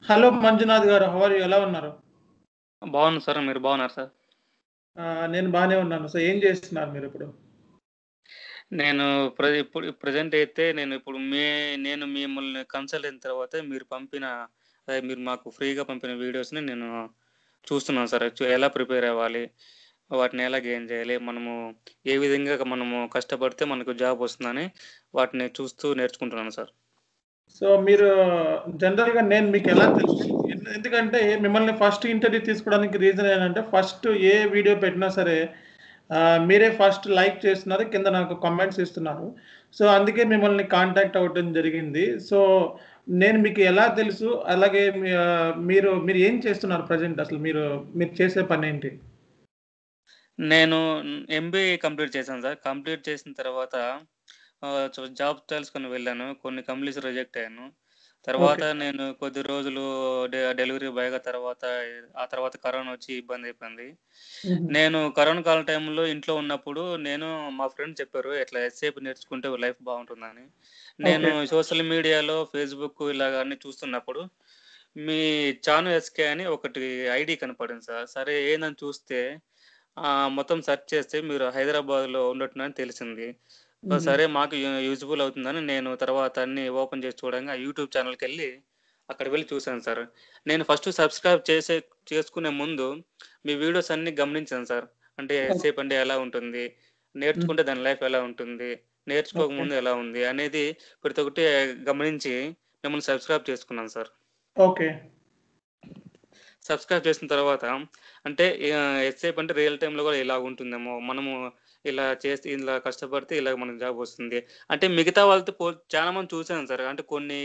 Hello Manjunath garu. How are you? ఎలా ఉన్నారు? బాగున్నాను సార్. మీరు బాగున్నారు సార్? నేను బానే ఉన్నాను. సో, ఏం చేస్తున్నారు మీరిప్పుడు? నేను ఇప్పుడు ప్రెజెంట్ అయితే నేను మిమ్మల్ని కన్సల్ట్ అయిన తర్వాత మీరు మీరు మాకు ఫ్రీగా పంపిన వీడియోస్‌ని నేను చూస్తున్నాను సార్. ఎలా ప్రిపేర్ అవ్వాలి? వాటిని ఎలా గెయిన్ చేయాలి? ఏ విధంగా మనము కష్టపడితే మనకు జాబ్ వస్తుందని వాటిని చూస్తూ నేర్చుకుంటున్నాను సార్. సో, మీరు జనరల్‌గా నేను మీకెలా తెలుసు? ఎందుకంటే మిమ్మల్ని ఫస్ట్ ఇంటర్వ్యూ తీసుకోవడానికి రీజన్ ఏంటంటే ఫస్ట్ ఏ వీడియో పెట్టినా సరే మీరే ఫస్ట్ లైక్ చేస్తున్నారు. కింద నాకు కామెంట్స్ ఇస్తున్నారు. సో, అందుకే మిమ్మల్ని కాంటాక్ట్ అవ్వడం జరిగింది. సో, నేను మీకు ఎలా తెలుసు? అలాగే మీరు మీరు ఏం చేస్తున్నారు ప్రెజెంట్ అసలు మీరు చేసే పనేంటి? నేను ఎంబీఏ కంప్లీట్ చేశాను సార్. కంప్లీట్ చేసిన తర్వాత జాబ్ తెలుసుకొని వెళ్ళాను. కొన్ని కంపెనీస్ రిజెక్ట్ అయ్యాను. ఓకే. తర్వాత నేను కొద్ది రోజులు డెలివరీ బాయ్‌గా ఆ తర్వాత కరోనా వచ్చి ఇబ్బందయిపోయింది. హుహు. నేను కరోనా కాలం టైంలో ఇంట్లో ఉన్నప్పుడు మా ఫ్రెండ్ చెప్పారు, "ఇట్లా ఎస్ఏపీ నేర్చుకుంటే లైఫ్ బావుంటుందని." నేను ఓకే. సోషల్ మీడియాలో, ఫేస్‌బుక్ ఇలాగ అన్నీ చూస్తున్నప్పుడు మీ చాను ఎస్‌కే అని ఒకటి ఐడీ కనపడింది సార్. సరే ఏందని చూస్తే మొత్తం సెర్చ్ చేస్తే మీరు హైదరాబాద్‌లో ఉన్నట్టునని తెలిసింది. హుహు. సరే మాకు యూజ్‌ఫుల్ అవుతుందని నేను తర్వాత అన్నీ ఓపెన్ చేసి చూడంగా యూట్యూబ్ ఛానల్‌కెళ్ళి అక్కడికి వెళ్లి చూసాను సార్. నేను ఫస్ట్ సబ్‌స్క్రైబ్ చేసుకునే ముందు మీ వీడియోస్ అన్నీ గమనించాను సార్. అంటే ఓకే. ఎస్సేప్ అంటే ఎలా ఉంటుంది? హ్మ్. నేర్చుకుంటే దాని లైఫ్ ఎలా ఉంటుంది? ఓకే. నేర్చుకోకముందు ఎలా ఉంది? అనేది ప్రతి ఒక్కటి గమనించి మిమ్మల్ని సబ్‌స్క్రైబ్ చేసుకున్నాను సార్. ఓకే. సబ్స్క్రైబ్ చేసిన తర్వాత అంటే ఎంతసేపు అంటే రియల్ టైమ్‌లో గూడా ఇలా ఉంటుందేమో! మనము ఇలా చేస్తే ఇలా కష్టపడితే ఇలాగ మనకు జాబ్ వస్తుంది. అంటే మిగతా వాళ్ళతో చాలా మంది చూసాను సార్. అంటే కొన్ని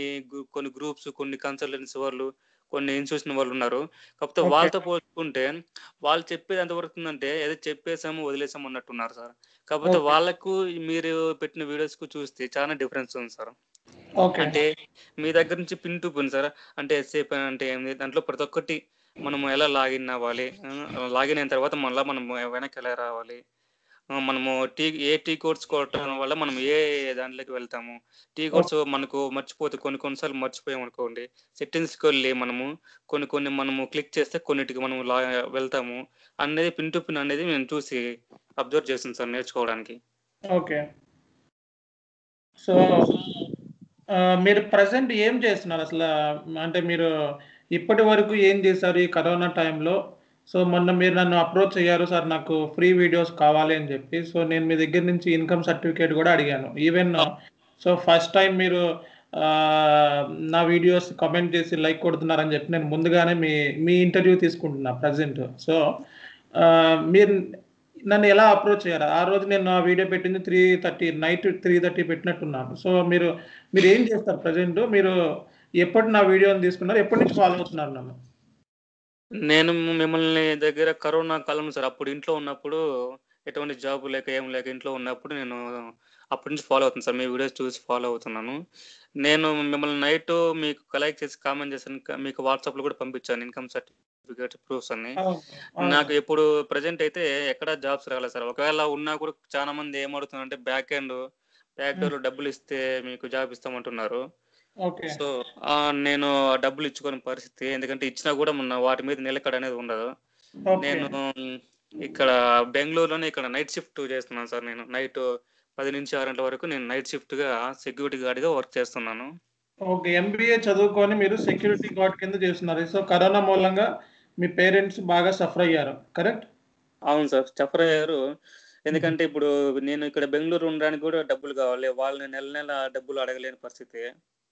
గ్రూప్స్, కొన్ని కన్సల్టెన్సీ వాళ్ళు, కొన్ని ఇన్‌స్టిట్యూషన్ వాళ్ళున్నారు. కాకపోతే ఓకే. వాళ్ళతో పోల్చుకుంటే వాళ్ళు చెప్పేది ఎంతవరకు ఉందంటే ఏదో చెప్పేసాము, వదిలేసాము అన్నట్టున్నారు సార్. కాకపోతే ఓకే. వాళ్ళకు మీరు పెట్టిన వీడియోస్‌కు చూస్తే చాలా డిఫరెన్స్ ఉంది సార్. ఓకే. అంటే మీ దగ్గర నుంచి పిన్ టు పిన్ సార్. అంటే ఎస్‌ఏపీ అంటే ఏంది? దాంట్లో ప్రతి ఒక్కటి మనము ఎలా లాగిన్ అవ్వాలి? లాగిన్ అయిన తర్వాత మళ్ళా మనము వెనక్కి ఎలా రావాలి? మనము టీ కోడ్స్ కొట్టడం వల్ల మనం దాంట్లోకి వెళ్తాము. Tea okay. కోడ్స్ మనకు మర్చిపోతే కొన్ని సార్లు మర్చిపోయామనుకోండి, సెట్టింగ్స్‌కెళ్ళి కొన్ని కొన్ని మనము క్లిక్ చేస్తే కొన్నిటికి మనం వెళ్తాము. అనేది పిన్ టు పిన్ అనేది నేను చూసి అబ్జర్వ్ చేశాను సార్ నేర్చుకోవడానికి. ఓకే. సో, మీరు ప్రెజెంట్ ఏం చేస్తున్నారసలా? అంటే మీరు ఇప్పటి వరకు ఏం చేశారు ఈ కరోనా టైంలో? సో, మొన్న మీరు నన్ను అప్రోచ్ అయ్యారు. సార్ నాకు ఫ్రీ వీడియోస్ కావాలి అని జెప్పి. సో, నేను మీ దగ్గర నుంచి ఇన్‌కమ్ సర్టిఫికేట్ గూడా అడిగాను. ఈవెన్ సో, ఫస్ట్ టైమ్ మీరు నా వీడియోస్ కామెంట్ చేసి లైక్ కొడుతున్నారని జెప్పి నేను ముందుగానే మీ ఇంటర్వ్యూ తీసుకుంటున్నా ప్రెజెంట్. సో, మీరు నన్ను ఎలా అప్రోచ్ అయ్యారు? ఆ రోజు నేను ఆ వీడియో పెట్టింది 3:30 నైట్ 3:30 పెట్టినట్టున్నాను. సో, మీరేం చేస్తారు ప్రెజెంటు? మీరు ఎప్పటి నా వీడియోని తీసుకున్నారు? ఎప్పటి నుంచి ఫాలో అవుతున్నారు నన్ను? నేను మిమ్మల్ని దగ్గర కరోనా కాలం సార్. అప్పుడు ఇంట్లో ఉన్నప్పుడు ఎటువంటి జాబ్ లేక, ఏం లేక ఇంట్లో ఉన్నప్పుడు నేను అప్పటి నుంచి ఫాలో అవుతున్నాను సార్. మీ వీడియోస్ చూసి ఫాలో అవుతున్నాను. నేను మిమ్మల్ని మీకు కలెక్ట్ చేసి కామెంట్ చేశాను. మీకు వాట్సాప్‌లో కూడా పంపించాను ఇన్‌కమ్ సర్టిఫికేట్ ప్రూఫ్స్ అన్ని. అవును. అవును. నాకు ఇప్పుడు ప్రెజెంట్ అయితే ఎక్కడ జాబ్స్ రాలేదు సార్. ఒకవేళ ఉన్నా కూడా చాలా మంది ఏమడుగుతున్నారంటే బ్యాక్ హ్మ్. డోర్‌లో డబ్బులిస్తే మీకు జాబ్ ఇస్తామంటున్నారు. ఓకే. సో, నేను డబ్బులు ఇచ్చుకోని పరిస్థితి. ఎందుకంటే ఇచ్చినా గూడా వాటి మీద నిలకడ అనేది ఉండదు. ఓకే. నేను ఇక్కడ బెంగుళూరులోనే ఇక్కడ నైట్ షిఫ్ట్ చేస్తున్నాను సార్ నేను. నైట్ 10-6 గంటల వరకు నేను నైట్ షిఫ్ట్‌గా సెక్యూరిటీ గార్డ్‌గా వర్క్ చేస్తున్నాను. ఓకే. ఎంబీఏ చదువుకొని మీరు సెక్యూరిటీ గార్డ్ కింద చేస్తున్నారు. సో, కరోనా మూలంగా మీ పేరెంట్స్ బాగా సఫర్ అయ్యారు. కరెక్ట్? అవును సార్. సఫర్ అయ్యారు. హుహు. ఎందుకంటే ఇప్పుడు నేను ఇక్కడ బెంగుళూరు ఉండడానికి గూడా డబ్బులు కావాలి. వాళ్ళని నెల నెల డబ్బులు అడగలేని పరిస్థితి.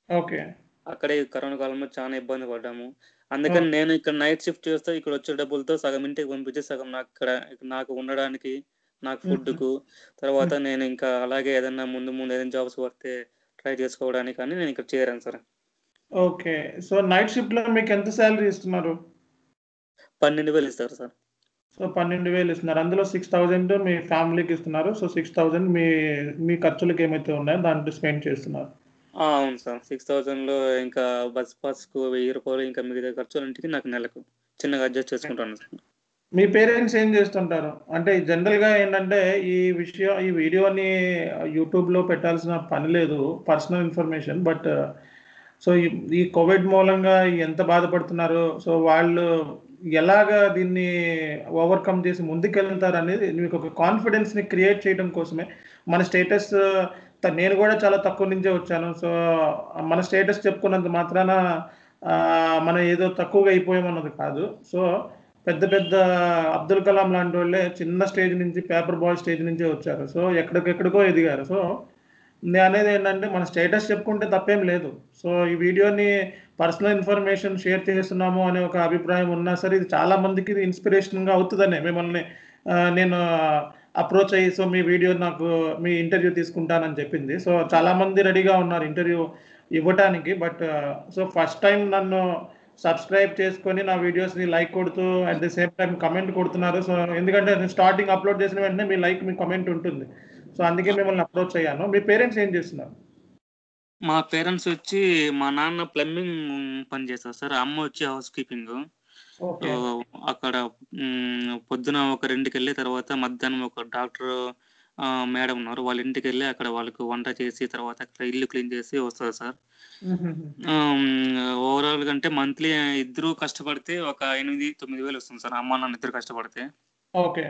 ఓకే. అక్కడే కరోనా కాలంలో చానా ఇబ్బంది పడ్డాము. ఓకే. అందుకని నేను ఇక్కడ నైట్ షిఫ్ట్ చేస్తూ ఇక్కడొచ్చే డబ్బులతో సగం ఇంటికి పంపించి, సగం నాకు ఉండడానికి, నాకు హుహు. ఫుడ్‌కు, తర్వాత హ్మ్. నేను ఇంకా అలాగే ఏదన్నా ముందు ముందు ఏదైనా జాబ్స్ పడితే ట్రై చేసుకోవడానికని నేను ఇక్కడ చేరాను సార్. ఓకే. సో, నైట్ షిఫ్ట్‌లో మీకెంత సాలరీ ఇస్తున్నారు? 12,000 ఇస్తారు సార్. సో, 12,000 ఇస్తున్నారు. అందులో 6,000 మీ ఫ్యామిలీకి ఇస్తున్నారు. సో, 6,000 మీ ఖర్చులకేమైతే ఉన్నాయో దాంట్లో స్పెండ్ చేస్తున్నారు. అవును సార్. 6,000లో ఇంకా బస్ పాస్‌కు రూ. 1000 ఇంకా మిగతా ఖర్చులన్నిటికి నాకు నెలకు చిన్నగా అడ్జస్ట్ ఓకే. చేసుకుంటాను సార్. మీ పేరెంట్స్ ఏం చేస్తుంటారు? అంటే జనరల్‌గా ఏంటంటే ఈ వీడియోని యూట్యూబ్‌లో పెట్టాల్సిన పని లేదు. Personal information. బట్ సో, ఈ కోవిడ్ మూలంగా ఎంత బాధపడుతున్నారో, సో, వాళ్ళు ఎలాగా దీన్ని ఓవర్‌కమ్ చేసి ముందుకెళ్తారనేది మీకొక కాన్ఫిడెన్స్‌ని క్రియేట్ చేయడం కోసమే మన స్టేటస్ నేను గూడా చాలా తక్కువ నుంచే వచ్చాను. సో, మన స్టేటస్ చెప్పుకున్నంత మాత్రాన మనం ఏదో తక్కువగా అయిపోయామన్నది కాదు. సో, పెద్ద పెద్ద అబ్దుల్ కలాం లాంటోళ్ళే చిన్న స్టేజ్ నుంచి పేపర్ బాయ్ స్టేజ్ నుంచే వచ్చారు. సో, ఎక్కడికెక్కడికో ఎదిగారు. సో, నేననేదేంటంటే మన స్టేటస్ చెప్పుకుంటే తప్పేం లేదు. సో, ఈ వీడియోని పర్సనల్ ఇన్ఫర్మేషన్ షేర్ చేస్తున్నాము అనే ఒక అభిప్రాయం ఉన్నా సరే, ఇది చాలా మందికి ఇది ఇన్‌స్పిరేషన్‌గా అవుతదనే మిమ్మల్ని నేను అప్రోచ్ అయ్యి, సో, మీ వీడియో నాకు మీ ఇంటర్వ్యూ తీసుకుంటానని చెప్పింది. సో, చాలా మంది రెడీగా ఉన్నారు ఇంటర్వ్యూ ఇవ్వటానికి. బట్ సో, ఫస్ట్ టైమ్ నన్ను సబ్స్క్రైబ్ చేసుకొని నా వీడియోస్‌ని లైక్ కొడుతూ at the same time comment కొడుతున్నారు. సో, ఎందుకంటే నేను స్టార్టింగ్ అప్‌లోడ్ చేసిన వెంటనే మీ లైక్, మీ కామెంట్ ఉంటుంది. సో, అందుకే మిమ్మల్ని అప్రోచ్ అయ్యాను. మీ పేరెంట్స్ ఏం చేస్తున్నారు? మా పేరెంట్స్ వచ్చి మా నాన్న ప్లంబింగ్ పని చేస్తారు సార్. అమ్మ వచ్చి హౌస్ కీపింగ్. So, okay. అక్కడ పొద్దున ఒక 2కెళ్ళి తర్వాత మధ్యాహ్నం ఒక డాక్టర్ మేడం ఉన్నారు. వాళ్ళ ఇంటికెళ్ళి అక్కడ వాళ్ళకి వంట చేసి తర్వాత అక్కడ ఇల్లు క్లీన్ చేసి వస్తది సార్. హుహుహు. ఓవరాల్‌గా అంటే మంత్లీ ఇద్దరు కష్టపడితే ఒక 8, 9 వేలు వస్తుంది సార్. అమ్మ, నాన్న ఇద్దరు కష్టపడితే. ఓకే.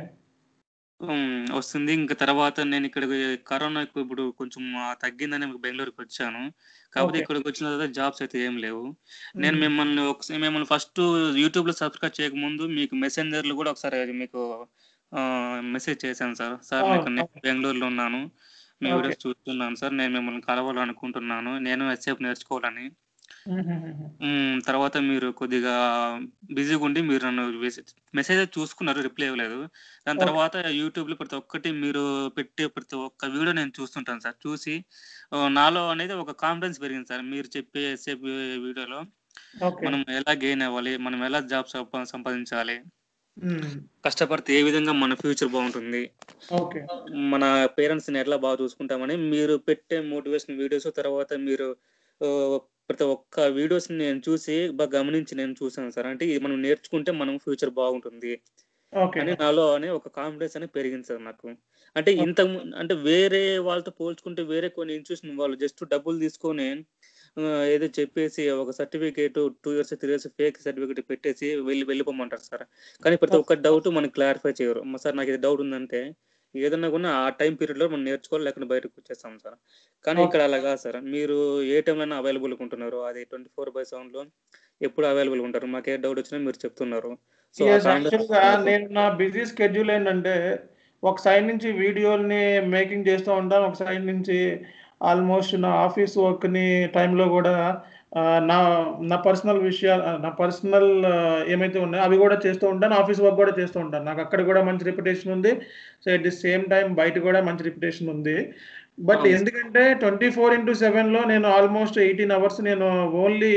వస్తుంది. ఇంక తర్వాత నేనిక్కడికి కరోనాకు ఇప్పుడు కొంచెం తగ్గిందని బెంగుళూరుకొచ్చాను. కాపోతే ఓకే. ఇక్కడికొచ్చిన తర్వాత జాబ్స్ అయితే ఏం లేవు. నేను హుహు. మిమ్మల్ని ఫస్టు యూట్యూబ్‌లో సబ్స్క్రైబ్ చేయకముందు మీకు మెసెంజర్‌లో గూడా ఒకసారి మీకు మెసేజ్ చేశాను సార్. సార్ అవును. నేను అవును. బెంగుళూరులో ఉన్నాను. మీ ఓకే. వీడియోస్ చూస్తున్నాను సార్. నేను మిమ్మల్ని కలవాలనుకుంటున్నాను. నేను ఎస్‌సేపు నేర్చుకోవాలని. హుహుహుహు. తర్వాత మీరు కొద్దిగా బిజీగుండి మీరు నన్ను మెసేజ్ చూసుకున్నారు. రిప్లై ఇవ్వలేదు. దాని ఓకే. తర్వాత యూట్యూబ్‌లో ప్రతి ఒక్కటి మీరు పెట్టే ప్రతి ఒక్క వీడియో నేను చూస్తుంటాను సార్. చూసి నాలో అనేది ఒక కాన్ఫిడెన్స్ పెరిగింది సార్. మీరు చెప్పే వీడియోలో ఓకే. మనం ఎలా గెయిన్ అవ్వాలి? మనం ఎలా జాబ్ సంపాదించాలి? హ్మ్. కష్టపడితే ఏ విధంగా మన ఫ్యూచర్ బావుంటుంది? ఓకే. మన పేరెంట్స్‌ని ఎట్లా బాగా చూసుకుంటామని మీరు పెట్టే మోటివేషన్ వీడియోస్ తర్వాత మీరు ప్రతి ఒక్క వీడియోస్‌ని నేను చూసి గమనించి నేను చూసాను సార్. అంటే ఇది మనం నేర్చుకుంటే మనం ఫ్యూచర్ బాగుంటుంది ఓకే. అని నాలో ఒక కాన్ఫిడెన్స్ అనేది పెరిగింది సార్ నాకు. అంటే ఓకే. అంటే వేరే వాళ్ళతో పోల్చుకుంటే వేరే కొన్ని ఇన్‌స్టిట్యూషన్ వాళ్ళు జస్ట్ డబ్బులు తీసుకొని ఏదో చెప్పేసి ఒక certificate 2 years, 3 years fake certificate పెట్టేసి వెళ్ళిపోమంటారు సార్. కానీ ప్రతి ఒక్క డౌట్ మనకు క్లారిఫై చేయరు. సార్ నాకు ఇది డౌట్ ఉందంటే ఏదన్నా కూడా ఆ టైమ్ పీరియడ్‌లో మనం నేర్చుకోవాలి లేకుంటే బయటకొచ్చేస్తాం సార్. కానీ ఓకే. ఇక్కడ అలా కాదు సార్. మీరు ఏ టైమ్‌లోనైనా అవైలబుల్‌గా ఉంటున్నారు. అది 24/7లో ఎప్పుడు అవైలబుల్‌గా ఉంటారు. మాకే డౌట్ వచ్చినా మీరు చెప్తున్నారు. సో, ఆ యెస్. కాన్ఫిడెన్స్ యాక్చువల్‌గా నాకు నేను నా బిజీ స్కెడ్యూల్ ఏంటంటే, ఒక సైడ్ నుంచి వీడియోలని మేకింగ్ చేస్తూ ఉంటాను. ఒక సైడ్ నుంచి ఆల్‌మోస్ట్ నా ఆఫీస్ వర్క్‌ని టైంలో గూడా నా నా నా పర్సనల్ ఏమైతే ఉన్నాయో అవి గూడా చేస్తూ ఉంటాను. ఆఫీస్ వర్క్ గూడా చేస్తూ ఉంటాను. నాకు అక్కడ గూడా మంచి రెప్యుటేషన్ ఉంది. So, at the same time బయట గూడా మంచి రెప్యుటేషన్ ఉంది. బట్ అవును సార్. ఎందుకంటే 24/7లో నేను ఆల్‌మోస్ట్ 18 అవర్స్ నేను ఓన్లీ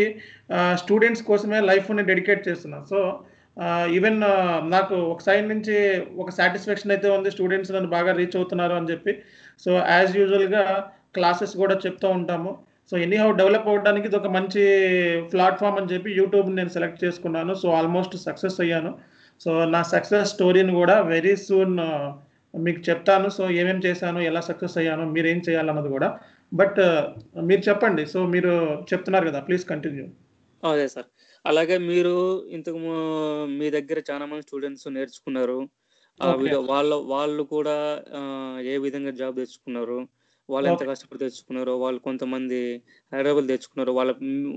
స్టూడెంట్స్ కోసమే లైఫ్‌ని డెడికేట్ చేస్తున్నాను. సో, ఈవెన్ నాకు ఒక సైడ్ నుంచి ఒక సాటిస్ఫాక్షన్ అయితే ఉంది. స్టూడెంట్స్ నన్ను బాగా రీచ్ అవుతున్నారు అని జెప్పి. సో, యాస్ యూజువల్‌గా క్లాసెస్ గూడా చెప్తూ ఉంటాము. సో, ఎనీహౌ డెవలప్ అవ్వడానికి ఇదొక మంచి ప్లాట్‌ఫార్మ్ అని చెప్పి యూట్యూబ్‌ని నేను సెలెక్ట్ చేసుకున్నాను. సో, ఆల్‌మోస్ట్ సక్సెస్ అయ్యాను. సో, నా సక్సెస్ స్టోరీని గూడా వెరీ సూన్ మీకు చెప్తాను. సో, ఏమేమి చేశాను, ఎలా సక్సెస్ అయ్యాను, మీరేం చేయాలన్నది గూడా. బట్ మీరు చెప్పండి. సో, మీరు చెప్తున్నారు గదా! Please continue. అదే సార్. అలాగే మీరు ఇంతకు మీ దగ్గర చాలా మంది స్టూడెంట్స్ నేర్చుకున్నారు. ఆ ఓకే. వీడియో వాళ్ళు కూడా ఏ విధంగా జాబ్ తెచ్చుకున్నారు? వాళ్ళెంత ఓకే. కష్టపడి తెచ్చుకున్నారో, వాళ్ళు కొంతమంది హైదరాబాద్‌లో తెచ్చుకున్నారు.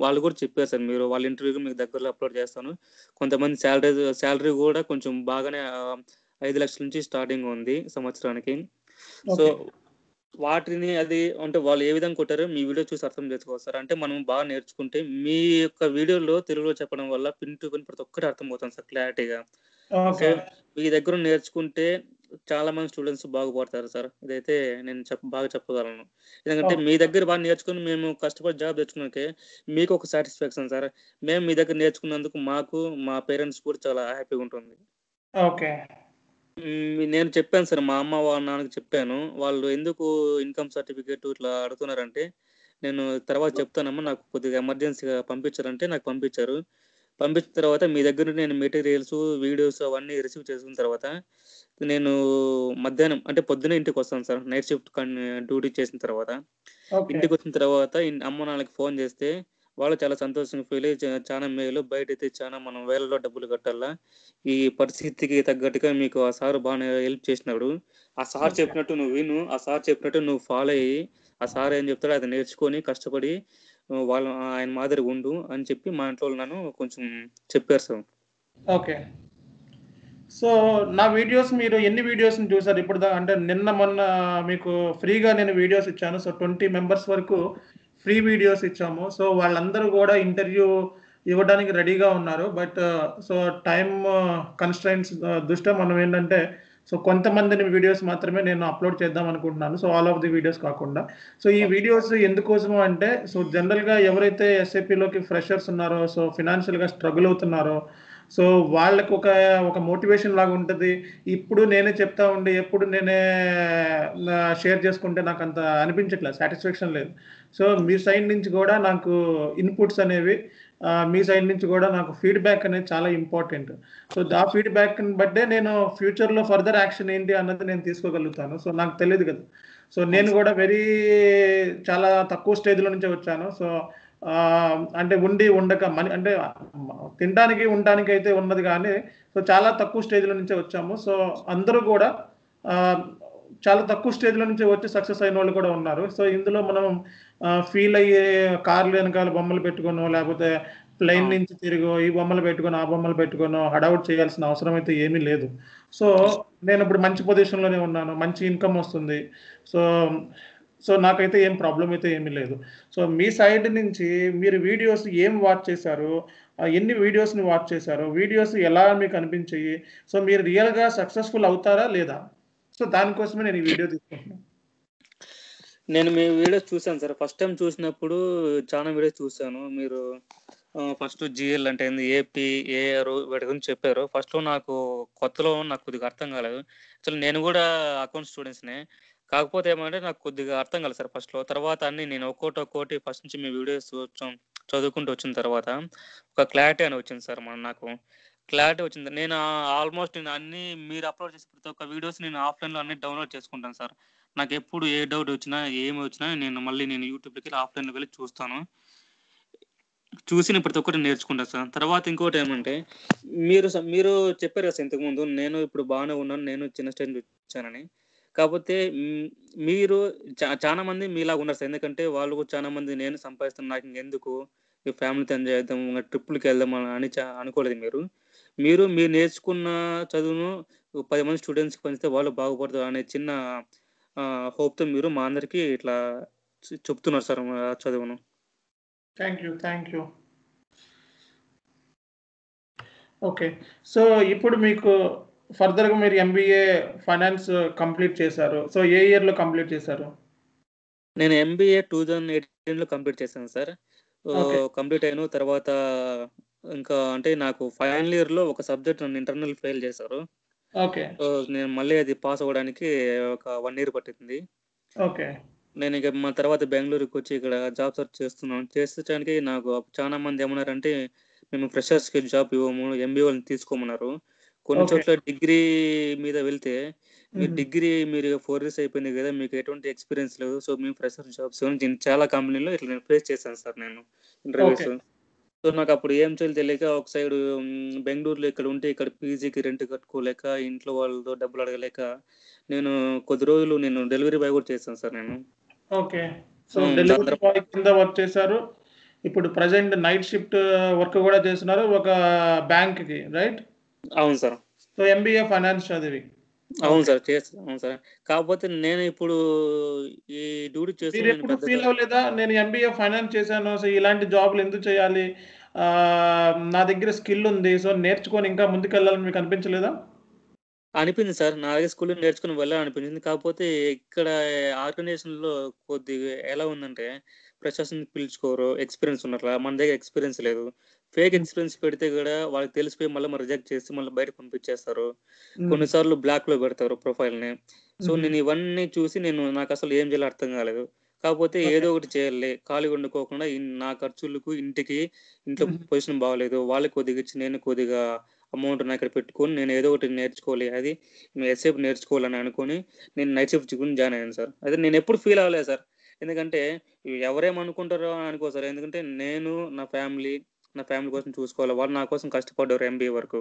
వాళ్ళు కూడా చెప్పారు సార్ మీరు. వాళ్ళ ఇంటర్వ్యూ మీకు దగ్గరలో అప్‌లోడ్ చేస్తాను. కొంతమంది సాలరీ కూడా కొంచెం బాగానే 5,00,000 నుంచి స్టార్టింగ్ ఉంది సంవత్సరానికి. So, okay. వాటిని అది అంటే వాళ్ళు ఏ విధంగా కొట్టారో మీ వీడియో చూసి అర్థం చేసుకోవచ్చు సార్. అంటే మనం బాగా నేర్చుకుంటే మీ యొక్క వీడియోలో తెలుగులో చెప్పడం వల్ల పిన్ టు పిన్ ప్రతి ఒక్కటి అర్థమవుతుంది సార్ క్లారిటీగా. So, okay. మీ దగ్గర నేర్చుకుంటే చాలా మంది స్టూడెంట్స్ బాగుపడతారు సార్. ఇదైతే నేను బాగా చెప్పగలను. ఎందుకంటే ఓకే. మీ దగ్గర బాగా నేర్చుకొని మేము కష్టపడి జాబ్ తెచ్చుకున్నాకే మీకు ఒక సాటిస్ఫాక్షన్ సార్. మేము మీ దగ్గర నేర్చుకున్నందుకు మాకు, మా పేరెంట్స్ కూడా చాలా హ్యాపీగా ఉంటుంది. ఓకే. నేను చెప్పాను సార్. మా అమ్మ, వాళ్ళ నాన్నకి చెప్పాను. వాళ్ళు ఎందుకు ఇన్‌కమ్ సర్టిఫికేట్ ఇట్లా అడుగుతున్నారంటే, నేను తర్వాత చెప్తానమ్మా నాకు కొద్దిగా ఎమర్జెన్సీగా పంపించారంటే నాకు పంపించారు. పంపించిన తర్వాత మీ దగ్గర నుండి నేను మెటీరియల్స్, వీడియోస్ అవన్నీ రిసీవ్ చేసుకున్న తర్వాత, నేను మధ్యాహ్నం అంటే పొద్దున్నే ఇంటికొస్తాను సార్. నైట్ షిఫ్ట్ డ్యూటీ చేసిన తర్వాత. ఓకే. ఇంటికొచ్చిన తర్వాత అమ్మ, నాన్నకి ఫోను చేస్తే, వాళ్ళు చాలా సంతోషంగా ఫీల్ అయ్యి చాలా మేలు. బయటైతే చాలా మనం వేలలో డబ్బులు కట్టాలా. ఈ పరిస్థితికి తగ్గట్టుగా మీకు ఆ సార్ బానే హెల్ప్ చేసినాడు. ఆ సార్ ఓకే. చెప్పినట్టు నువ్వు విను. ఆ సార్ చెప్పినట్టు నువ్వు ఫాలో అయ్యి, ఆ సార్ ఏం చెప్తాడో అది నేర్చుకొని కష్టపడి ఆయన మాదిరిగా ఉండు అని చెప్పి మా ఇంట్లో వాళ్ళు నన్ను కొంచెం చెప్పారు సార్. ఓకే. సో, నా వీడియోస్ మీరు ఎన్ని వీడియోస్‌ని చూసారు అంటే నిన్న మొన్న మీకు ఫ్రీగా నేను వీడియోస్ ఇచ్చాను. సో, 20 మెంబర్స్ వరకు ఫ్రీ వీడియోస్ ఇచ్చాము. సో, వాళ్ళందరూ గూడా ఇంటర్వ్యూ ఇవ్వడానికి రెడీగా ఉన్నారు. సో, టైమ్ కన్‌స్ట్రెయింట్స్ దృష్ట్యా మనం ఏంటంటే, సో, కొంతమందిని వీడియోస్ మాత్రమే నేను అప్‌లోడ్ చేద్దాం అనుకుంటున్నాను. So, all of the videos కాకుండా. సో, ఈ వీడియోస్ ఎందుకోసము అంటే, సో, జనరల్‌గా ఎవరైతే ఎస్ఏపీలోకి ఫ్రెషర్స్ ఉన్నారో, సో, ఫినాన్షియల్‌గా స్ట్రగుల్ అవుతున్నారో, సో, వాళ్ళకొక మోటివేషన్ లాగా ఉంటది. ఇప్పుడు నేనే చెప్తా ఉండి, ఎప్పుడు నేనే షేర్ చేసుకుంటే నాకంత అనిపించట్లేదు. సాటిస్ఫాక్షన్ లేదు. సో, మీ సైడ్ నుంచి గూడా నాకు ఇన్‌పుట్స్ అనేవి మీ సైడ్ నుంచి గూడా నాకు ఫీడ్‌బ్యాక్ అనేది చాలా ఇంపార్టెంట్. సో, ఆ ఫీడ్‌బ్యాక్‌ని బట్టే నేను ఫ్యూచర్‌లో ఫర్దర్ యాక్షన్ ఏంటి అన్నది నేను తీసుకోగలుగుతాను. సో, నాకు తెలీదు గదా! సో, అవును నేను సార్. గూడా చాలా తక్కువ స్టేజ్‌లో నుంచే వచ్చాను. సో, అంటే ఉండి ఉండక అంటే తినడానికి, ఉండటానికైతే ఉన్నది గానీ, సో, చాలా తక్కువ స్టేజ్‌లో నుంచే వచ్చాము. సో, అందరూ గూడా ఆహ్, చాలా తక్కువ స్టేజ్‌లో నుంచే వచ్చి సక్సెస్ అయినోళ్ళు కూడా ఉన్నారు. సో, ఇందులో మనం ఫీల్ అయ్యే కార్లు వెనకాల బొమ్మలు పెట్టుకోనో, లేపోతే ప్లేన్ అవును. నుంచి తిరిగో, ఈ బొమ్మలు పెట్టుకోనో, ఆ బొమ్మలు పెట్టుకోనో హడావుడి చేయాల్సిన అవసరం అయితే ఏమీ లేదు. సో, నేనిప్పుడు మంచి పొజిషన్‌లోనే ఉన్నాను. మంచి ఇన్‌కమ్ వస్తుంది. సో, నాకైతే ఏం ప్రాబ్లమ్ అయితే ఏమీ లేదు. సో, మీ సైడ్ నుంచి మీరు వీడియోస్ ఏం వాచ్ చేశారు? ఎన్ని వీడియోస్‌ని వాచ్ చేశారు? వీడియోస్ ఎలా మీకు అనిపించాయి? సో, మీరు రియల్‌గా సక్సెస్‌ఫుల్ అవుతారా? లేదా? సో, దానికోసమే నేను ఈ వీడియో తీసుకుంటున్నాను. నేను మీ వీడియోస్ చూసాను సార్. ఫస్ట్ టైమ్ చూసినప్పుడు చానా వీడియోస్ చూసాను. మీరు ఫస్ట్ జీఎల్ అంటే ఏంది? ఏపీ, ఏఆర్ వీటి గురించి చెప్పారు. ఫస్ట్‌లో కొత్తలో నాకు కొద్దిగా అర్థం కాలేదు. యాక్చువల్లీ నేను గూడా అకౌంట్స్ స్టూడెంట్స్‌నే. కాకపోతే ఏమంటే నాకు కొద్దిగా అర్థం కాలేదు సార్ ఫస్ట్‌లో. తర్వాత అన్నీ నేను ఒక్కోటి ఫస్ట్ నుంచి మీ వీడియోస్ చదువుకుంటూ వచ్చిన తర్వాత ఒక క్లారిటీ అని వచ్చింది సార్ నాకు. క్లారిటీ వచ్చింది. నేను ఆల్‌మోస్ట్ నేను అన్నీ మీరు అప్‌లోడ్ చేసే ప్రతి ఒక్క వీడియోస్ నేను ఆఫ్‌లైన్‌లో అన్నీ డౌన్‌లోడ్ చేసుకుంటాను సార్. నాకెప్పుడు ఏ డౌట్ వచ్చినా, ఏమి వచ్చినా నేను యూట్యూబ్‌లోకెళ్ళి ఆఫ్‌లైన్‌లో వెళ్లి చూస్తాను. చూసి నేను ప్రతి ఒక్కటి నేర్చుకుంటా సార్. తర్వాత ఇంకోటేమంటే మీరు చెప్పారు కదా సార్ ఇంతకుముందు. నేను ఇప్పుడు బానే ఉన్నాను. నేను చిన్న స్టేజ్ నుంచి వచ్చానని. కాపోతే మీరు చానా మంది మీలాగా ఉన్నారు సార్. ఎందుకంటే వాళ్ళు కూడా చానా మంది నేను సంపాదిస్తున్నాను. నాకింకెందుకు ఈ ఫ్యామిలీతో ఎంజాయ్ చేద్దాం. ట్రిప్పులకెళ్దాం అని అనుకోలేదు మీరు. మీరు నేర్చుకున్న చదువును 10 మంది స్టూడెంట్స్‌కి పంచితే వాళ్ళు బాగుపడతారు అనే చిన్న హోప్‌తో మీరు మా అందరికి ఇట్లా చెప్తున్నారు సార్ చదువును. Thank you. Thank you. Okay. So, ఇప్పుడు మీకు ఫర్దర్‌గా మీరు ఎంబీఏ ఫైనాన్స్ కంప్లీట్ చేశారు. సో, ఏ ఇయర్‌లో కంప్లీట్ చేశారు? నేను ఎంబీఏ 2018లో కంప్లీట్ చేశాను సార్. ఓకే. కంప్లీట్ అయ్యాను. తర్వాత ఇంకా అంటే నాకు ఫైనల్ ఇయర్‌లో ఒక సబ్జెక్ట్ నన్ను ఇంటర్నల్ ఫెయిల్ చేశారు. ఓకే. నేను మళ్ళీ అది పాస్ అవ్వడానికి ఒక 1 ఇయర్ పట్టింది. ఓకే. నేనిక తర్వాత బెంగుళూరుకొచ్చి ఇక్కడ జాబ్ సెర్చ్ చేస్తున్నాను. చేసేటానికి నాకు చానా మంది ఏమన్నారంటే, "మేము ఫ్రెషర్స్‌కి జాబ్ ఇవ్వము. ఎంబీఏ తీసుకోమన్నారు." కొన్ని ఓకే. చోట్ల డిగ్రీ మీద వెళ్తే, హుహు. మీరు 4 ఇయర్స్ అయిపోయింది గదా! మీకు ఎటువంటి ఎక్స్‌పీరియన్స్ లేదు. సో, మేము ఫ్రెషర్ జాబ్స్ చాలా కంపెనీలో ఇట్లా నేను ఫేస్ చేశాను సార్ నేను ఓకే. ఇంటర్‌వ్యూస్. సో, నాకప్పుడు ఏం చేయాలో తెలియక ఒక సైడు బెంగుళూరులో ఇక్కడ ఉంటే ఇక్కడ పీజీకి రెంట్ కట్టుకోలేక, ఇంట్లో వాళ్ళతో డబ్బులు అడగలేక, నేను కొద్ది రోజులు డెలివరీ బాయ్ గూడా చేశాను సార్ నేను. ఓకే. సో, దాని డెలివరీ తర్వాత బాయ్ కింద వర్క్ చేశారు. ఇప్పుడు ప్రెజెంట్ నైట్ షిఫ్ట్ వర్క్ గూడా చేస్తున్నారు. ఒక బ్యాంక్‌కి రైట్? అవును సార్. సో, ఎంబీఏ ఫైనాన్స్ చదివి. అవును ఓకే. సార్. అవును సార్. కాకపోతే నేను ఇప్పుడు ఈ డ్యూటీ చేస్తూ నేను మీరెప్పుడు పెద్దగా ఫీల్ అవ్వలేదా? నేను ఎంబీఏ ఫైనాన్స్ చేశాను. సో, ఇలాంటి జాబ్‌లు ఎందుకు చేయాలి? నా దగ్గర స్కిల్ ఉంది. సో, నేర్చుకొని ఇంకా ముందుకెళ్ళాలని మీకు అనిపించలేదా? అనిపింది సార్. నా దగ్గర స్కూల్‌లో నేర్చుకొని వెళ్ళాలనిపించింది. కాకపోతే ఇక్కడ ఆర్గనైజేషన్‌లో కొద్దిగా ఎలా ఉందంటే, ఫ్రెషర్స్‌ని పిలుచుకోరు. ఎక్స్‌పీరియన్స్ ఉన్నట్లా. మన దగ్గర ఎక్స్‌పీరియన్స్ లేదు. ఫేక్ హ్మ్. ఎక్స్‌పీరియన్స్ పెడితే గూడా వాళ్ళకి తెలిసిపోయి మళ్ళీ రిజెక్ట్ చేసి మళ్ళీ బయటకి పంపించేస్తారు. హ్మ్. కొన్నిసార్లు బ్లాక్‌లో పెడతారు ప్రొఫైల్‌ని. సో, హుహు. నేను ఇవన్నీ చూసి నాకసలు ఏం చేయాలో అర్థం కాలేదు. కాకపోతే ఓకే. ఏదో ఒకటి చేయాలి. ఖాళీగా ఉండుకోకుండా నా ఖర్చులకు, ఇంట్లో హుహు. పొజిషన్ బాగాలేదు. వాళ్ళకి కొద్దిగా ఇచ్చి నేను కొద్దిగా అమౌంట్‌ని అక్కడ పెట్టుకొని నేను ఏదో ఒకటి నేర్చుకోవాలి. అది ఎస్ఏపి నేర్చుకోవాలని అనుకోని నేను నైట్ షిఫ్ట్ జాయిన్ అయ్యాను సార్. అయితే నేనెప్పుడు ఫీల్ అవ్వలేదు సార్. ఎందుకంటే ఎవరేమనుకుంటారో అని అనుకో సార్. ఎందుకంటే నేను నా ఫ్యామిలీ కోసం చూసుకోవాలి. వాళ్ళు నా కోసం కష్టపడ్డారు ఎంబీఏ వరకు.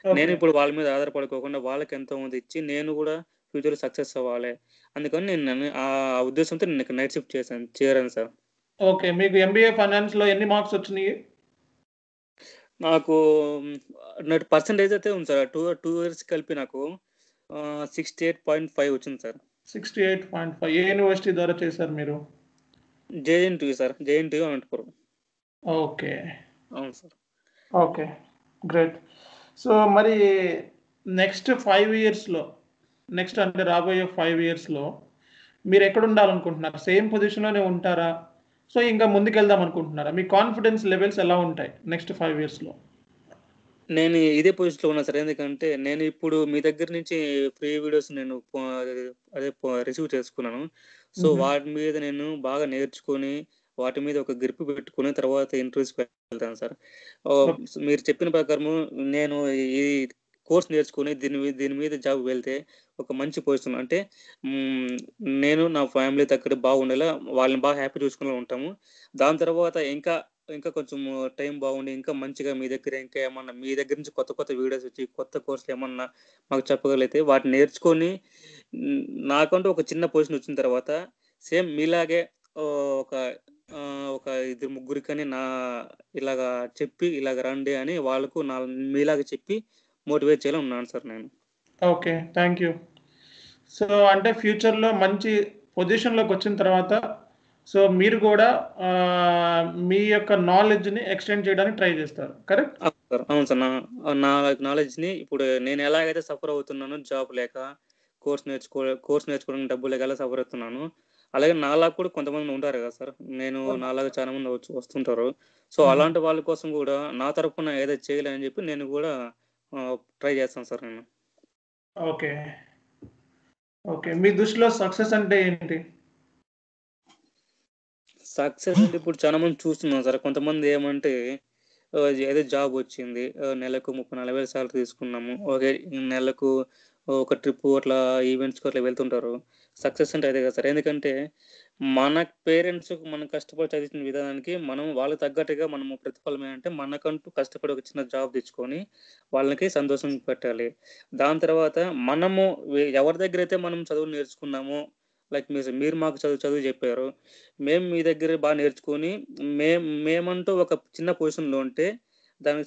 నేను ఓకే. ఇప్పుడు వాళ్ళ మీద ఆధారపడుకోకుండా వాళ్ళకి ఎంతో కొంత ఇచ్చి నేను కూడా ఫ్యూచర్‌లో సక్సెస్ అవ్వాలి. అందుకని నేను ఆ ఉద్దేశంతో నేను నైట్ షిఫ్ట్ చేరాను సార్. ఓకే. మీకు ఎంబీఏ ఫైనాన్స్‌లో ఎన్ని మార్క్స్ వచ్చినియి? నాకు నాకు పర్సెంటేజ్ అయితే ఉంది సార్. 2 ఇయర్స్ కలిపి నాకు 68.5 వచ్చింది సార్. 68.5 ఏ యూనివర్సిటీ ద్వారా చేశారు మీరు? JNTU sir. JNTU Anantapur. Okay. అవును సార్. ఓకే. గ్రేట్. సో, మరి నెక్స్ట్ 5 ఇయర్స్‌లో నెక్స్ట్ అంటే రాబోయే 5 ఇయర్స్‌లో మీరెక్కడుండాలనుకుంటున్నారు? సేమ్ పొజిషన్‌లోనే ఉంటారా? సో, ఇంకా ముందుకెళ్దాం అనుకుంటున్నారా? మీ కాన్ఫిడెన్స్ లెవెల్స్ ఎలా ఉంటాయి నెక్స్ట్ 5 ఇయర్స్‌లో? నేను ఇదే పొజిషన్‌లో ఉన్నా సార్. ఎందుకంటే నేను ఇప్పుడు మీ దగ్గర నుంచి ఫ్రీ వీడియోస్ నేను రిసీవ్ చేసుకున్నాను. సో, హుహు. వాటి మీద నేను బాగా నేర్చుకొని, వాటి మీద ఒక గ్రిప్ పెట్టుకొని తర్వాత ఇంటర్వ్యూస్‌కి వెళ్తాను సార్. ఓకే. మీరు చెప్పిన ప్రకారము నేను ఈ కోర్స్ నేర్చుకొని దీని మీద జాబ్‌కి వెళ్తే ఒక మంచి పొజిషన్ అంటే హ్మ్, నేను నా ఫ్యామిలీతో అక్కడ బాగుండేలా వాళ్ళని బాగా హ్యాపీ చూసుకునేలా ఉంటాము. దాని తర్వాత ఇంకా కొంచెం టైం బాగుండి, ఇంకా మంచిగా మీ దగ్గర ఇంకా ఏమన్నా మీ దగ్గర నుంచి కొత్త కొత్త వీడియోస్ వచ్చి, కొత్త కోర్సులు ఏమన్నా మాకు చెప్పగలిగితే వాటిని నేర్చుకొని హ్మ్, నాకంటూ ఒక చిన్న పొజిషన్ వచ్చిన తర్వాత సేమ్ మీలాగే ఒక ఒక ఇద్దరు ముగ్గురికని ఇలాగా చెప్పి ఇలాగ రండి అని వాళ్ళకు మీలాగా చెప్పి మోటివేట్ చేయాలని ఉన్నాను సార్ నేను. ఓకే. Thank you. సో, అంటే ఫ్యూచర్‌లో మంచి పొజిషన్‌లోకొచ్చిన తర్వాత సో, మీరు గూడా మీ యొక్క నాలెడ్జ్‌ని ఎక్స్‌టెండ్ చేయడానికి ట్రై జేస్తారు. కరెక్ట్? అవును సార్. అవును సార్. నా నాలెడ్జ్‌ని ఇప్పుడు నేను ఎలాగైతే సఫర్ అవుతున్నానో జాబ్ లేక, కోర్స్ నేర్చుకోవడానికి డబ్బులు లేక ఎలా సఫర్ అవుతున్నానో, అలాగే నాలాగా కూడా కొంతమంది ఉంటారు కదా సార్. నాలాగా చాలా మంది వస్తుంటారు. సో, హుహు. అలాంటి వాళ్ళ కోసం కూడా నా తరపున ఏదో చేయాలి అని చెప్పి నేను కూడా ట్రై చేస్తాను సార్ నేను. ఓకే. ఓకే. మీ దృష్టిలో సక్సెస్ అంటే ఏంటి? సక్సెస్ అంటే ఇప్పుడు చాలా మంది చూస్తున్నాం సార్. కొంతమంది ఏమంటే ఏదో జాబ్ వచ్చింది. నెలకు 30, 40,000 సాలరీ తీసుకున్నాము. ఓకే. నెలకు ఒక ట్రిప్పు అట్లా ఈవెంట్స్‌కి అట్లా వెళ్తుంటారు. సక్సెస్ అంటే అదే కదా సార్. ఎందుకంటే మన పేరెంట్స్ మనం కష్టపడి చదివించిన విధానానికి మనం వాళ్ళకి తగ్గట్టుగా మనము ప్రతిఫలం ఏంటంటే మనకంటూ కష్టపడి ఒక చిన్న జాబ్ తెచ్చుకొని వాళ్ళకి సంతోషం పెట్టాలి. దాని తర్వాత మనము ఎవరి దగ్గరైతే మనం చదువు నేర్చుకున్నామో లైక్ మీరు మాకు చదువు చెప్పారు. మేము మీ దగ్గర నేర్చుకొని మేమంటూ ఒక చిన్న పొజిషన్‌లో ఉంటే దాన్ని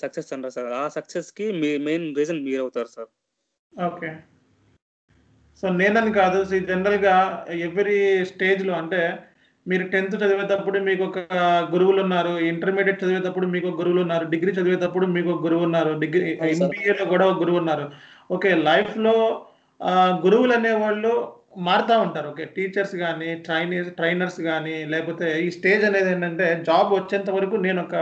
సక్సెస్ అంటారు సార్. ఆ సక్సెస్‌కి మెయిన్ రీజన్ మీరవుతారు సార్. ఓకే. సో, నేనని కాదు. జనరల్‌గా ఎవ్రీ స్టేజ్‌లో అంటే మీరు 10థ్ చదివేటప్పుడు మీకొక గురువులున్నారు. ఇంటర్మీడియేట్ చదివేటప్పుడు మీకొక గురువులున్నారు. డిగ్రీ చదివేటప్పుడు మీకొక గురువున్నారు. అవును సార్. ఎంబీఏలో గూడా ఒక గురువున్నారు. ఓకే. లైఫ్‌లో గురువులనేవాళ్ళు మారుతా ఉంటారు. ఓకే. టీచర్స్ గాని, ట్రైనర్స్ గాని, లేపోతే ఈ స్టేజ్ అనేదేంటంటే జాబ్ వచ్చేంత వరకు నేనొక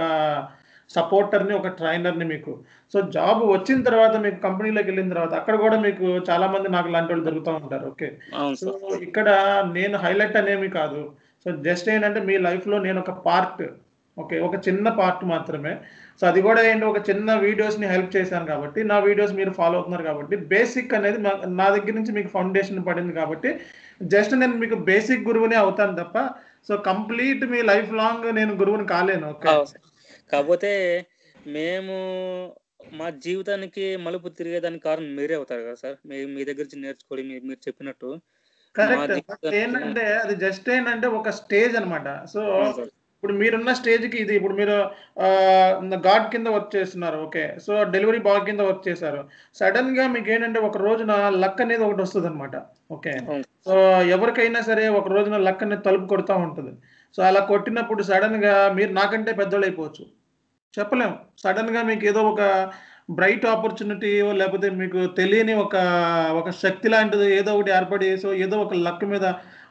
సపోర్టర్‌ని, ఒక ట్రైనర్‌ని మీకు. సో, జాబ్ వచ్చిన తర్వాత మీకు కంపెనీలోకెళ్ళిన తర్వాత అక్కడ గూడా మీకు చాలా మంది నాకులాంటోళ్ళు దొరుకుతా ఉంటారు. ఓకే. అవును సో, సార్. ఇక్కడ నేను హైలైట్ అనేమి కాదు. సో, జస్ట్ ఏంటంటే మీ లైఫ్‌లో నేనొక పార్ట్. ఓకే. ఒక చిన్న పార్ట్ మాత్రమే. సో, అది గూడా ఏంటి ఒక చిన్న వీడియోస్‌ని హెల్ప్ చేశాను కాబట్టి, నా వీడియోస్ మీరు ఫాలో అవుతున్నారు కాబట్టి, బేసిక్ అనేది నా దగ్గర నుంచి మీకు ఫౌండేషన్ పడింది కాబట్టి, జస్ట్ నేను మీకు బేసిక్ గురువునే అవుతాను తప్ప, సో, కంప్లీట్ మీ లైఫ్ లాంగ్ నేను గురువుని కాలేను. ఓకే. అవును సార్. కాపోతే మేము మా జీవితానికి మలుపు తిరిగేదానికి కారణం మీరే అవుతారు కదా సార్. మీ దగ్గర నుంచి నేర్చుకొని మీరు చెప్పినట్టు మా కరెక్ట్. బట్ జీవితానికి ఏంటంటే అది జస్ట్ ఏంటంటే ఒక స్టేజ్ అన్నమాట. సో, అవును సార్. ఇప్పుడు మీరున్న స్టేజ్‌కి ఇది ఇప్పుడు మీరు గార్డ్ కింద వర్క్ చేస్తున్నారు. ఓకే. సో, డెలివరీ బాయ్ కింద వర్క్ చేశారు. సడెన్‌గా మీకేంటంటే ఒక రోజున లక్ అనేది ఒకటొస్తదన్నమాట. ఓకే. అవును. సో, ఎవరికైనా సరే ఒక రోజున లక్ అనేది తలుపు కొడతా ఉంటది. సో, అలా కొట్టినప్పుడు సడెన్‌గా మీరు నాకంటే పెద్దోళ్ళైపోవచ్చు. చెప్పలేం. సడెన్‌గా మీకేదో ఒక బ్రైట్ ఆపర్చునిటీయో లేపోతే మీకు తెలియని ఒక శక్తి లాంటిది ఏదో ఒకటి ఏర్పడి సో, ఏదో ఒక లక్ మీద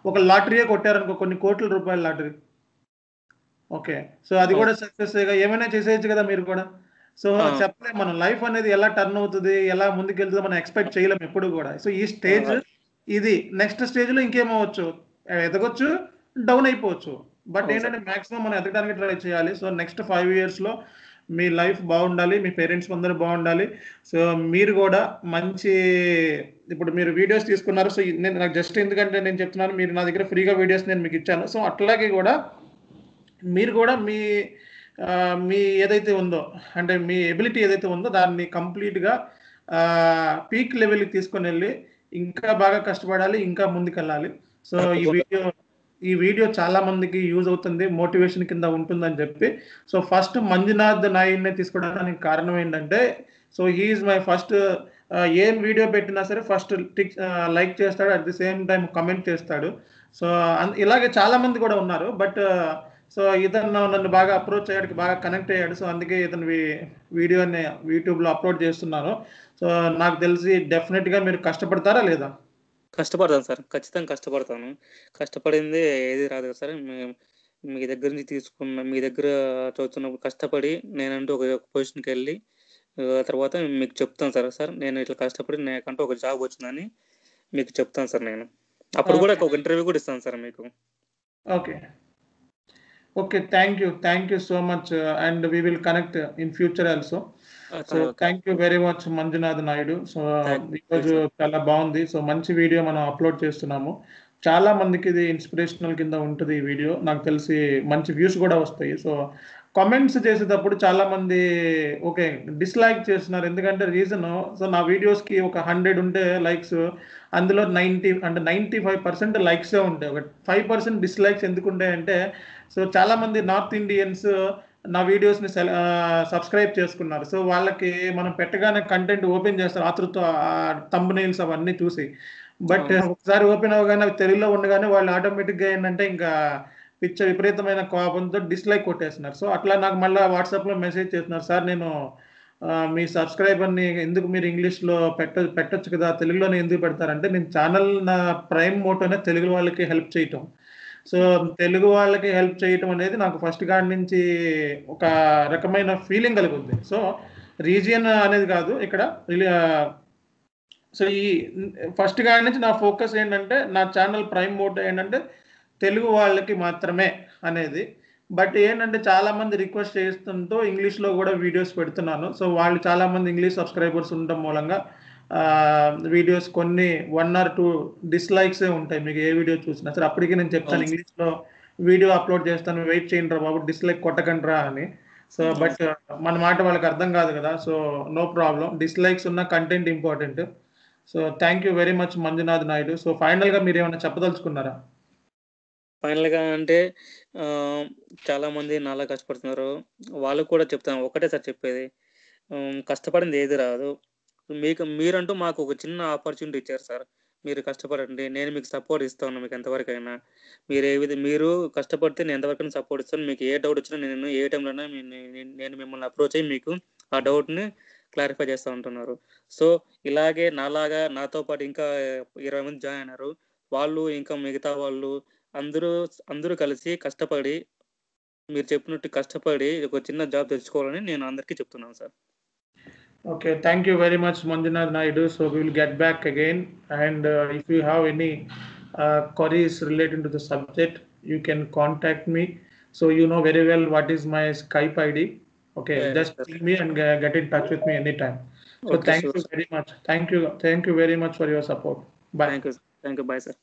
ఒక లాటరీయే కొట్టారనుకో కొన్ని కోట్ల రూపాయల లాటరీ. ఓకే. సో, అది అవును. గూడా సక్సెసేగా. ఏమైనా చేసేయొచ్చు గదా! మీరు కూడా. సో, ఆ! చెప్పలేం మనం. లైఫ్ అనేది ఎలా టర్న్ అవుతది, ఎలా ముందుకెళ్తదో మనం ఎక్స్‌పెక్ట్ చేయలేం ఎప్పుడు గూడా. సో, ఈ స్టేజ్ ఆ! ఇది. నెక్స్ట్ స్టేజ్‌లో ఇంకేమవ్వచ్చు. ఎదగొచ్చు, డౌన్ అయిపోవచ్చు. బట్ అవును సార్. ఏంటంటే మాక్సిమం మనం ఎదగడానికి ట్రై చేయాలి. సో, నెక్స్ట్ 5 ఇయర్స్‌లో మీ లైఫ్ బావుండాలి. మీ పేరెంట్స్ అందరూ బావుండాలి. సో, మీరు గూడా మంచి ఇప్పుడు మీరు వీడియోస్ తీసుకున్నారు. సో, నేను నాకు జస్ట్ ఎందుకంటే నేను చెప్తున్నాను, మీరు నా దగ్గర ఫ్రీగా వీడియోస్ నేను మీకు ఇచ్చాను. సో, అట్లాగే కూడా మీరు కూడా మీ ఏదైతే ఉందో, అంటే మీ ఎబిలిటీ ఏదైతే ఉందో దాన్ని కంప్లీట్‌గా పీక్ లెవెల్‌కి తీసుకొనెళ్ళి ఇంకా బాగా కష్టపడాలి. ఇంకా ముందుకెళ్ళాలి. సో, తప్పకుండా. ఈ వీడియో చాలా మందికి యూజ్ అవుతుంది. మోటివేషన్ కింద ఉంటుందని చెప్పి, సో, ఫస్ట్ మంజునాథ్ నాయుడినే తీసుకోవడానికి కారణం ఏంటంటే, so, he is my first ఏం వీడియో పెట్టినా సరే ఫస్ట్ లైక్ చేస్తాడు. At the same time comment చేస్తాడు. సో, ఇలాగే చాలా మంది కూడా ఉన్నారు. బట్ సో, ఇతను నన్ను బాగా అప్రోచ్ అయ్యాడు. బాగా కనెక్ట్ అయ్యాడు. సో, అందుకే ఇతని వీడియోని యూట్యూబ్‌లో అప్‌లోడ్ చేస్తున్నాను. సో, నాకు తెలిసి డెఫినిట్‌గా మీరు కష్టపడతారా లేదా? కష్టపడతాను సార్. ఖచ్చితంగా కష్టపడతాను. కష్టపడిందే ఏది రాదు కదా సార్. మీ దగ్గర నుంచి తీసుకున్న మీ దగ్గర చదువుతున్నప్పుడు కష్టపడి నేనంటూ ఒక పొజిషన్‌కెళ్ళి తర్వాత మీకు చెప్తాను సార్. సార్ నేను ఇట్లా కష్టపడి నాకంటూ ఒక జాబ్ వచ్చిందని మీకు చెప్తాను సార్ నేను. అప్పుడు కూడా ఓకే. ఒక ఇంటర్వ్యూ కూడా ఇస్తాను సార్ మీకు. Okay. Okay. Thank you. Thank you so much. And we will connect in future also. So, thank you very much Manjunath Naidu. So, thank you ఈరోజు సార్. చాలా బావుంది. సో, మంచి వీడియో మనం అప్‌లోడ్ చేస్తున్నాము. చాలా మందికి ఇది ఇన్‌స్పిరేషనల్ కింద ఉంటది ఈ వీడియో. నాకు తెలిసి మంచి వ్యూస్ కూడా వస్తాయి. సో, కామెంట్స్ చేసేటప్పుడు చాలామంది ఓకే. డిస్‌లైక్ చేస్తున్నారు. ఎందుకంటే రీజను, సో, నా వీడియోస్‌కి ఒక 100 ఉంటే లైక్స్, అందులో 90 అంటే 95% లైక్సే ఉంటాయి. ఒక 5% డిస్‌లైక్స్ ఎందుకుంటాయంటే, సో, చాలామంది నార్త్ ఇండియన్స్ నా వీడియోస్‌ని సబ్స్క్రైబ్ చేసుకున్నారు. సో, వాళ్ళకి మనం పెట్టగానే కంటెంట్ ఓపెన్ చేస్తారు ఆతృత, థంబ్‌నెయిల్స్ అవన్నీ చూసి. బట్ అవును. ఒకసారి ఓపెన్ అవ్వగానే అవి తెలుగులో ఉండగానే వాళ్ళు ఆటోమేటిక్‌గా ఏంటంటే ఇంకా విపరీతమైన కోపంతో డిస్‌లైక్ కొట్టేస్తున్నారు. సో, అట్లా నాకు మళ్ళా వాట్సాప్‌లో మెసేజ్ చేస్తున్నారు. సార్ నేను మీ సబ్స్క్రైబర్‌ని ఎందుకు మీరు ఇంగ్లీష్‌లో పెట్టొచ్చు కదా! తెలుగులోనే ఎందుకు పెడతారంటే, నేను ఛానల్ నా ప్రైమ్ మోటోనే తెలుగు వాళ్ళకి హెల్ప్ చేయటం. సో, తెలుగు వాళ్ళకి హెల్ప్ చేయటం అనేది నాకు ఫస్ట్ కాడి నుంచి ఒక రకమైన ఫీలింగ్ కలుగుద్ది. సో, రీజియన్ అనేది కాదు ఇక్కడ. సో, ఫస్ట్ కాడి నుంచి నా ఫోకస్ ఏంటంటే, నా ఛానల్ ప్రైమ్ మోటో ఏంటంటే, తెలుగు వాళ్ళకి మాత్రమే అనేది. బట్ ఏంటంటే, చాలామంది రిక్వెస్ట్ చేస్తుంటూ ఇంగ్లీష్‌లో గూడా వీడియోస్ పెడుతున్నాను. సో, వాళ్ళు చాలామంది ఇంగ్లీష్ సబ్స్క్రైబర్స్ ఉండడం మూలంగా వీడియోస్ కొన్ని 1 ఆర్ 2 డిస్‌లైక్సే ఉంటాయి. మీకు ఏ వీడియో చూసినా సరే. అప్పటికి నేను చెప్తాను అవును. ఇంగ్లీష్‌లో వీడియో అప్‌లోడ్ చేస్తాను. వెయిట్ చేయండిరా బాబు! డిస్‌లైక్ కొట్టకండిరా అని. సో, అవును. బట్ మన మాట వాళ్ళకి అర్థం కాదు కదా! So, no problem. డిస్‌లైక్స్ ఉన్న content important. So, thank you very much Manjunath Naidu. So, ఫైనల్‌గా మీరేమన్నా చెప్పదలుచుకున్నారా? ఫైనల్‌గా అంటే ఆహ్, చాలామంది నాలా కష్టపడుతున్నారు. వాళ్ళకి కూడా చెప్తాను. ఒకటే సార్ చెప్పేది. కష్టపడింది ఏది రాదు. మీరంటూ మాకు ఒక చిన్న ఆపర్చునిటీ ఇచ్చారు సార్. మీరు కష్టపడండి. నేను మీకు సపోర్ట్ ఇస్తాను మీకు ఎంతవరకైనా. మీరు కష్టపడితే నేను ఎంతవరకైనా సపోర్ట్ ఇస్తాను. మీకు ఏ డౌట్ వచ్చినా నేను ఏ టైంలోనైనా నేను మిమ్మల్ని అప్రోచ్ అయ్యి మీకు ఆ డౌట్‌ని క్లారిఫై చేస్తా ఉంటున్నారు. సో, ఇలాగే నాలాగా నాతో పాటు ఇంకా 20 మంది జాయిన్ అయినారు. వాళ్ళు ఇంకా మిగతా వాళ్ళు అందరూ అందరూ కలిసి కష్టపడి మీరు చెప్పినట్టు కష్టపడి ఒక చిన్న జాబ్ తెచ్చుకోవాలని నేను అందరికీ చెప్తున్నాను sir. Okay, thank you very much, Manjunath Naidu. So we will get back again. And if you have any queries related to the subject, you can contact me. So you know very well what is my Skype ID. Okay, Yes, just sir. ping me and get in touch with me anytime. So Okay, thank sure, you sir. very much. Thank you very much for your support. Bye. Thank you. Thank you. Bye, sir.